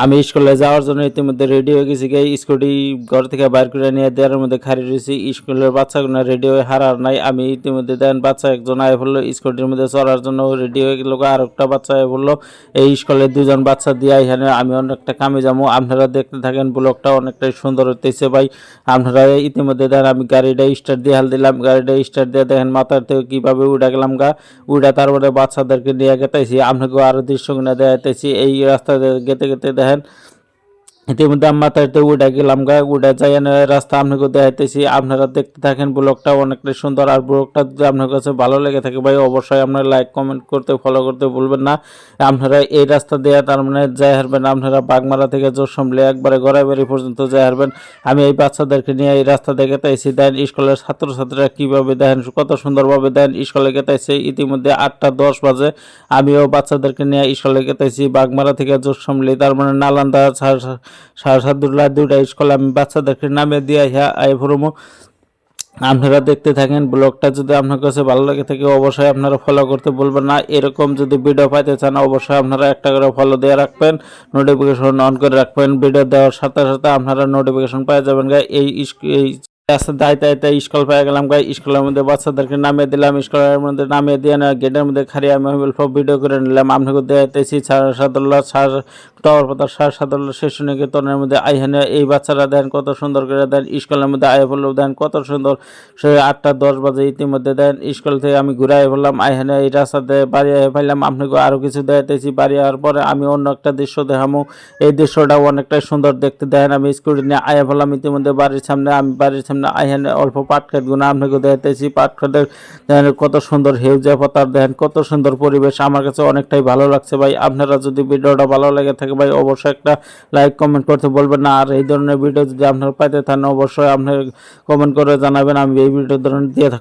আমি স্কুলে যাওয়ার জন্য ইতিমধ্যে রেডি হয়ে গেছি। স্কুটি ঘর থেকে বাইর করে নিয়ে দেওয়ার মধ্যে খাড়ি রয়েছি। স্কুলের বাচ্চাগুলো রেডি হয়ে হারার নাই। আমি ইতিমধ্যে দেন বাচ্চা একজন আয় পড়লো স্কুটির মধ্যে চড়ার জন্য রেডি হয়ে গেল। আর একটা বাচ্চা আয় পড়লো। এই স্কুলে দুজন বাচ্চা দিয়ে এখানে আমি অনেকটা কামে যাবো। আপনারা দেখতে থাকেন, ব্লগটা অনেকটাই সুন্দর হতেছে ভাই। আপনারা ইতিমধ্যে দেন আমি গাড়িটা স্টার্ট দিয়ে হাল দিলাম। গাড়িটা স্টার্ট দিয়ে দেখেন মাথার থেকে কীভাবে উঠে গেলাম উঠে তারপরে বাচ্চাদেরকে নিয়ে গেতেছি। আপনাকেও আরও দৃশ্যগুলো দেখাইতেছি। এই রাস্তা গেতে গেতে দেখেন ইতিমধ্যে আমি মাথাতে উঠে গেলাম উঠে যাই রাস্তা আপনাকে দেখাইতেছি। আপনারা দেখতে থাকেন, ব্লগটা অনেকটাই সুন্দর। আর ব্লগটা যদি আপনার কাছে ভালো লেগে থাকে ভাই অবশ্যই আপনারা লাইক কমেন্ট করতে ফলো করতে ভুলবেন না। আপনারা এই রাস্তা দিয়ে তার মানে যাই হারবেন, আপনারা বাগমারা থেকে জোরসমলে একবারে গড়াইবাড়ি পর্যন্ত যাই হারবেন। আমি এই বাচ্চাদেরকে নিয়ে এই রাস্তা দিয়ে গেতাইছি। দেন স্কুলের ছাত্রছাত্রীরা কীভাবে দেখেন কত সুন্দরভাবে দেন স্কুলে গেতাইছে। ইতিমধ্যে 8টা 10 বাজে আমিও বাচ্চাদেরকে নিয়ে স্কুলে গেতাইছি বাগমারা থেকে জোরসমলে, তার মানে নালান্দা শাহসাদুল্লাহ দুইটা স্কুলে আমি বাচ্চাদেরকে নামিয়ে দিয়ে আই ফরমো। আপনারা দেখতে থাকেন, ব্লগটা যদি আপনার কাছে ভালো লাগে থাকে অবশ্যই আপনারা ফলো করতে বলবেন না। এরকম যদি ভিডিও পাইতে চান অবশ্যই আপনারা একটা করে ফলো দিয়ে রাখবেন, নোটিফিকেশন অন করে রাখবেন। ভিডিও দেওয়ার সাথে সাথে আপনারা নোটিফিকেশন পেয়ে যাবেন। এই রাস্তা দায়িত্ব স্কুল পেয়ে গেলাম স্কুলের মধ্যে বাচ্চাদেরকে নামিয়ে দিলাম। স্কুলের মধ্যে নামিয়ে দিয়ে না গেটের মধ্যে খারিয়ে আমি ভিডিও করে নিলাম। আপনাকে দেখাইতেছি শাহসাদুল্লাহ টাওয়ার পাতা শাহসাদুল্লাহ শিশু নিকেতনের মধ্যে আইহানে এই বাচ্চারা দেন কত সুন্দর করে দেন স্কুলের মধ্যে আয় পড়লেও দেন কত সুন্দর। সে 8টা 10 বাজে ইতিমধ্যে দেন স্কুল থেকে আমি ঘুরে আয় পড়লাম। আইহানে এই রাস্তাতে বাড়ি আয় পাইলাম। আপনাকে আরও কিছু দেখাইতেছি। বাড়ি আওয়ার পরে আমি অন্য একটা দৃশ্য দেখামো। এই দৃশ্যটাও অনেকটাই সুন্দর দেখতে দেখেন। আমি স্কুটি নিয়ে আয় পড়লাম ইতিমধ্যে বাড়ির সামনে। আমি বাড়ির সামনে আইহানে অল্প পাট খেতগুলো আপনাকে দেখাইতেছি। পাট খেতের দেখেন কত সুন্দর হেউজা পাতার দেখেন কত সুন্দর পরিবেশ। আমার কাছে অনেকটাই ভালো লাগছে ভাই। আপনারা যদি ভিডিওটা ভালো লাগে থাকে ভাই অবশ্যই একটা লাইক কমেন্ট করতে বলবেন না। আর এই ধরনের ভিডিও যদি আপনারা পাইতে থাকেন অবশ্যই আপনার কমেন্ট করে জানাবেন। আমি এই ভিডিও ধরনের দিয়ে থাকি।